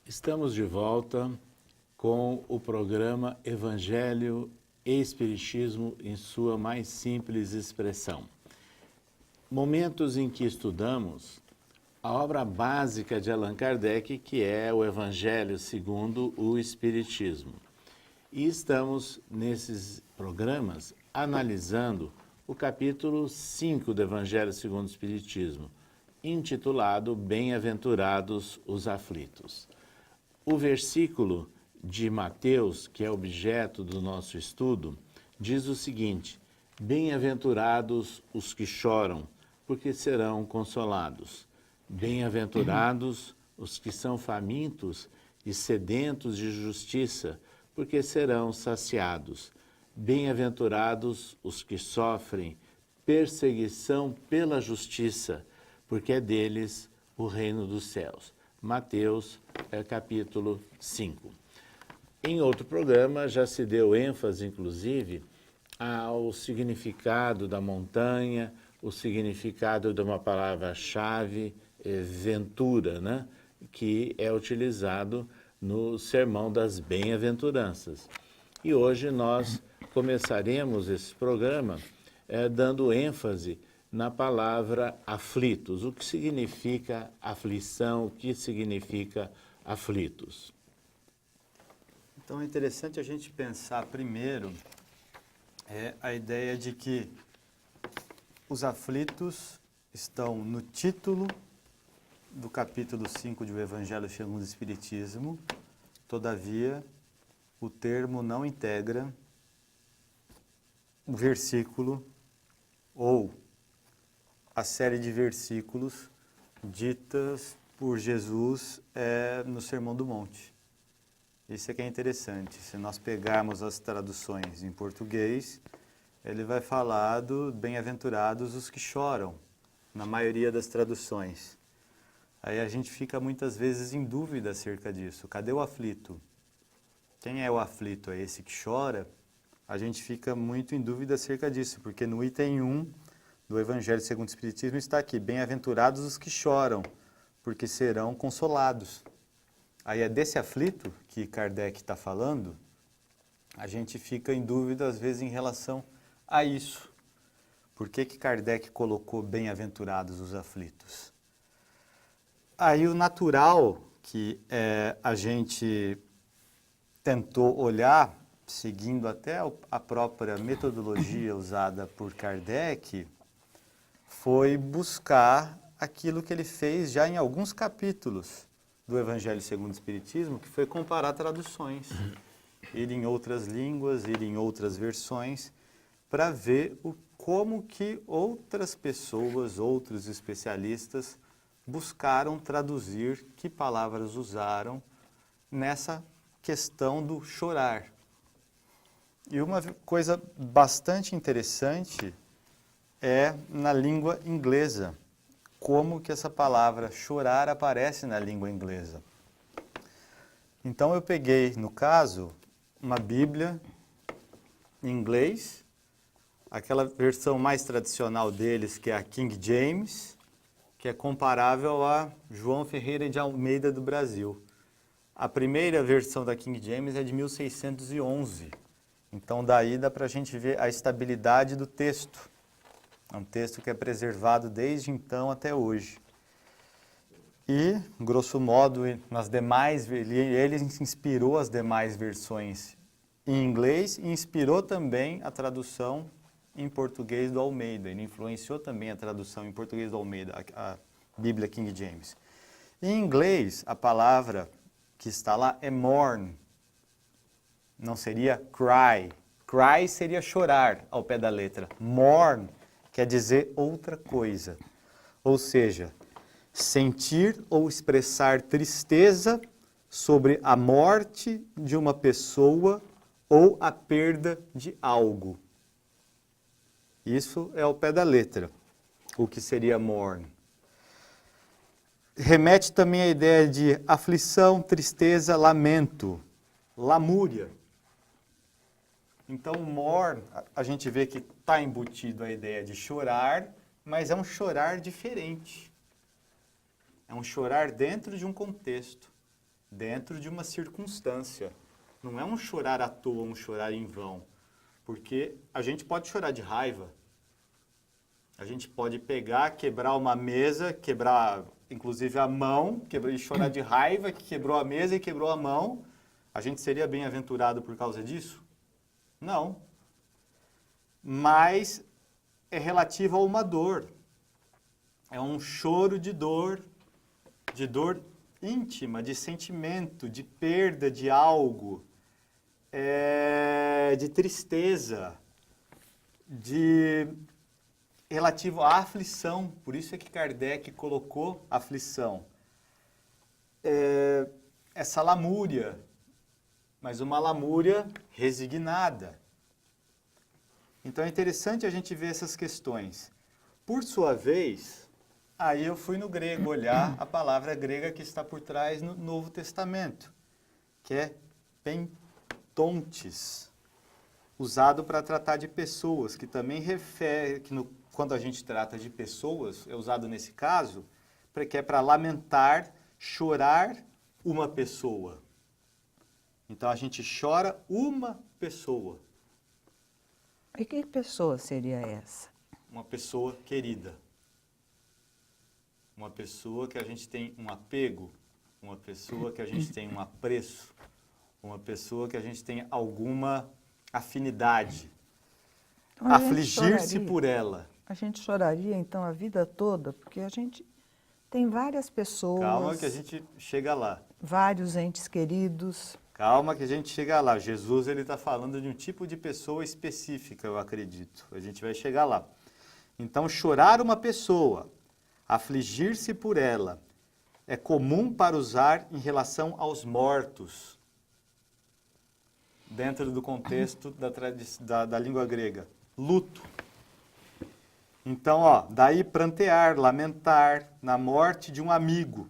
Estamos de volta com o programa Evangelho e Espiritismo em sua mais simples expressão. Momentos em que estudamos a obra básica de Allan Kardec, que é o Evangelho segundo o Espiritismo. E estamos, nesses programas, analisando o capítulo 5 do Evangelho segundo o Espiritismo, intitulado Bem-aventurados os aflitos. O versículo de Mateus, que é objeto do nosso estudo, diz o seguinte: Bem-aventurados os que choram, porque serão consolados. Bem-aventurados os que são famintos e sedentos de justiça, porque serão saciados. Bem-aventurados os que sofrem perseguição pela justiça, porque é deles o reino dos céus. Mateus, capítulo 5. Em outro programa já se deu ênfase, inclusive, ao significado da montanha, o significado de uma palavra-chave, ventura, né? Que é utilizado no Sermão das Bem-aventuranças. E hoje nós começaremos esse programa dando ênfase na palavra aflitos. O que significa aflição? O que significa aflitos? Então é interessante a gente pensar primeiro a ideia de que os aflitos estão no título do capítulo 5 do Evangelho segundo o Espiritismo. Todavia, o termo não integra o versículo ou a série de versículos ditas por Jesus no Sermão do Monte. Isso é que é interessante. Se nós pegarmos as traduções em português, ele vai falar do bem-aventurados os que choram, na maioria das traduções. Aí a gente fica muitas vezes em dúvida acerca disso. Cadê o aflito? Quem é o aflito? É esse que chora? A gente fica muito em dúvida acerca disso, porque no item 1 do Evangelho segundo o Espiritismo está aqui: bem-aventurados os que choram, porque serão consolados. Aí é desse aflito que Kardec está falando. A gente fica em dúvida às vezes em relação a isso. Por que Kardec colocou bem-aventurados os aflitos? Aí o natural que a gente tentou olhar, seguindo até a própria metodologia usada por Kardec, foi buscar aquilo que ele fez já em alguns capítulos do Evangelho segundo o Espiritismo, que foi comparar traduções, ir em outras línguas, ir em outras versões, para ver como que outras pessoas, outros especialistas, buscaram traduzir, que palavras usaram nessa questão do chorar. E uma coisa bastante interessante é na língua inglesa, como que essa palavra chorar aparece na língua inglesa. Então eu peguei, no caso, uma Bíblia em inglês, aquela versão mais tradicional deles, que é a King James, que é comparável a João Ferreira de Almeida do Brasil. A primeira versão da King James é de 1611, então daí dá para a gente ver a estabilidade do texto. É um texto que é preservado desde então até hoje. E, grosso modo, nas demais, ele inspirou as demais versões em inglês e inspirou também a tradução em português do Almeida. Ele influenciou também a tradução em português do Almeida, a Bíblia King James. Em inglês, a palavra que está lá é mourn. Não seria cry. Cry seria chorar ao pé da letra. Mourn quer dizer outra coisa. Ou seja, sentir ou expressar tristeza sobre a morte de uma pessoa ou a perda de algo. Isso é ao pé da letra, o que seria mourn. Remete também à ideia de aflição, tristeza, lamento, lamúria. Então, mourn, a gente vê que está embutido a ideia de chorar, mas é um chorar diferente. É um chorar dentro de um contexto. dentro de uma circunstância. Não é um chorar à toa, um chorar em vão. Porque a gente pode chorar de raiva. A gente pode pegar, quebrar uma mesa, quebrar inclusive a mão, e chorar de raiva que quebrou a mesa e quebrou a mão. A gente seria bem-aventurado por causa disso? Não. Mas é relativo a uma dor. É um choro de dor íntima, de sentimento, de perda de algo, de tristeza, relativo à aflição. Por isso é que Kardec colocou aflição. Essa lamúria, mas uma lamúria resignada. Então é interessante a gente ver essas questões. Por sua vez, aí eu fui no grego olhar a palavra grega que está por trás no Novo Testamento, que é pentontes, usado para tratar de pessoas, que também refere, quando a gente trata de pessoas, é usado nesse caso, que é para lamentar, chorar uma pessoa. Então a gente chora uma pessoa. E que pessoa seria essa? Uma pessoa querida. Uma pessoa que a gente tem um apego, uma pessoa que a gente tem um apreço, uma pessoa que a gente tem alguma afinidade. Então, Afligir-se por ela. A gente choraria, então, a vida toda, porque a gente tem várias pessoas... Calma que a gente chega lá. Vários entes queridos. Calma que a gente chega lá. Jesus ele está falando de um tipo de pessoa específica, eu acredito. A gente vai chegar lá. Então, chorar uma pessoa, afligir-se por ela, é comum para usar em relação aos mortos, dentro do contexto da língua grega. Luto. Então, daí prantear, lamentar na morte de um amigo.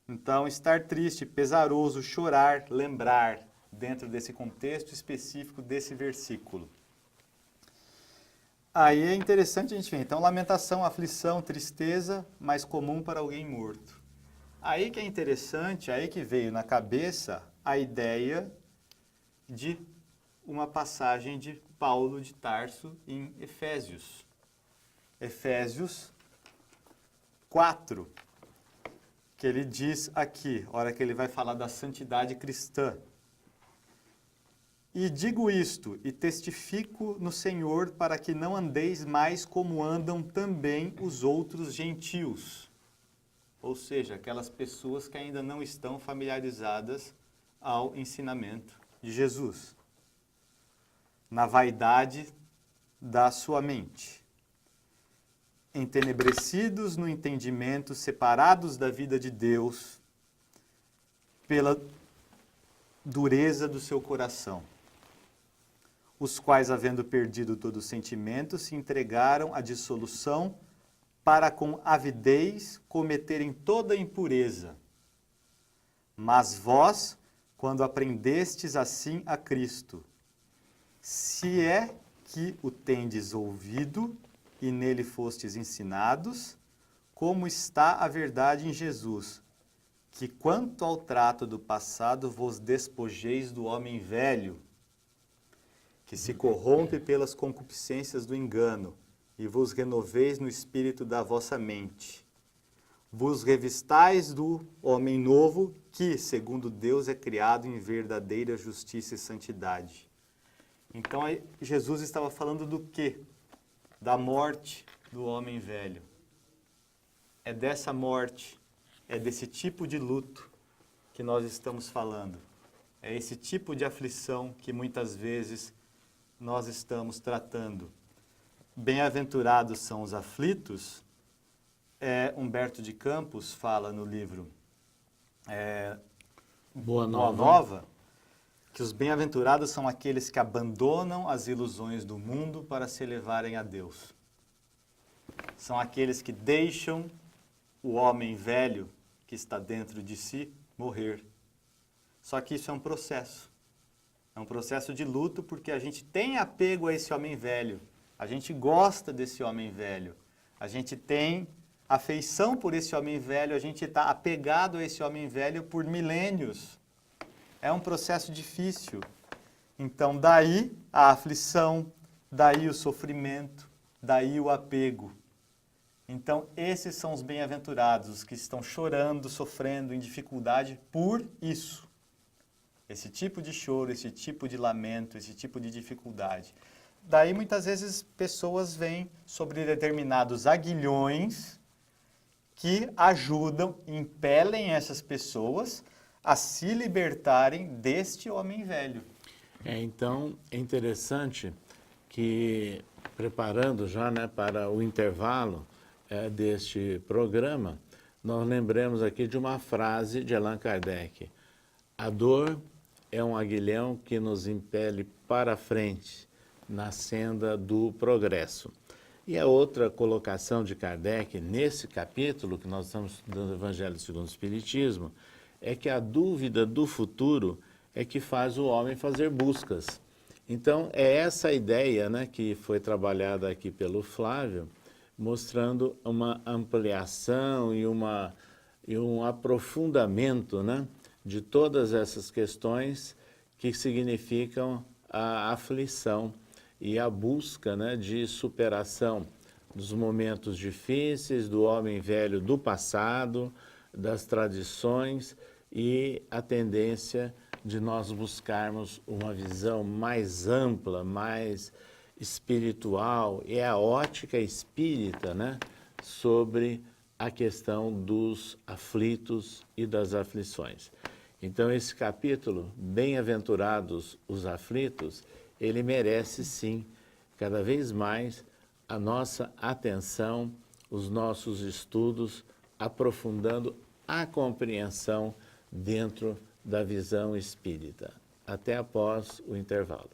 Então, estar triste, pesaroso, chorar, lembrar, dentro desse contexto específico desse versículo. Aí é interessante a gente ver. Então, lamentação, aflição, tristeza, mais comum para alguém morto. Aí que é interessante, aí que veio na cabeça a ideia de uma passagem de Paulo de Tarso em Efésios. Efésios 4. Que ele diz aqui, hora que ele vai falar da santidade cristã. E digo isto, e testifico no Senhor, para que não andeis mais como andam também os outros gentios. Ou seja, aquelas pessoas que ainda não estão familiarizadas ao ensinamento de Jesus. Na vaidade da sua mente. Entenebrecidos no entendimento, separados da vida de Deus, pela dureza do seu coração, os quais, havendo perdido todo sentimento, se entregaram à dissolução, para com avidez cometerem toda impureza. Mas vós, quando aprendestes assim a Cristo, se é que o tendes ouvido, e nele fostes ensinados, como está a verdade em Jesus, que quanto ao trato do passado vos despojeis do homem velho, que se corrompe pelas concupiscências do engano, e vos renoveis no espírito da vossa mente. Vos revistais do homem novo, que, segundo Deus, é criado em verdadeira justiça e santidade. Então, Jesus estava falando do quê? Da morte do homem velho. É dessa morte, é desse tipo de luto que nós estamos falando. É esse tipo de aflição que muitas vezes nós estamos tratando. Bem-aventurados são os aflitos, Humberto de Campos fala no livro Boa Boa Nova, Nova, que os bem-aventurados são aqueles que abandonam as ilusões do mundo para se elevarem a Deus. São aqueles que deixam o homem velho que está dentro de si morrer. Só que isso é um processo. É um processo de luto porque a gente tem apego a esse homem velho. A gente gosta desse homem velho. A gente tem afeição por esse homem velho, a gente está apegado a esse homem velho por milênios. É um processo difícil. Então, daí a aflição, daí o sofrimento, daí o apego. Então, esses são os bem-aventurados, os que estão chorando, sofrendo, em dificuldade por isso. Esse tipo de choro, esse tipo de lamento, esse tipo de dificuldade. Daí, muitas vezes, pessoas vêm sobre determinados aguilhões que ajudam, impelem essas pessoas a se libertarem deste homem velho. Então, é interessante que, preparando já, né, para o intervalo deste programa, nós lembremos aqui de uma frase de Allan Kardec. A dor é um aguilhão que nos impele para frente na senda do progresso. E a outra colocação de Kardec nesse capítulo que nós estamos estudando o Evangelho segundo o Espiritismo é que a dúvida do futuro é que faz o homem fazer buscas. Então, é essa ideia, né, que foi trabalhada aqui pelo Flávio, mostrando uma ampliação e um aprofundamento, né, de todas essas questões que significam a aflição e a busca, né, de superação dos momentos difíceis, do homem velho do passado, das tradições e a tendência de nós buscarmos uma visão mais ampla, mais espiritual, e a ótica espírita, né, sobre a questão dos aflitos e das aflições. Então, esse capítulo, Bem-aventurados os aflitos, ele merece, sim, cada vez mais a nossa atenção, os nossos estudos, aprofundando a compreensão dentro da visão espírita. Até após o intervalo.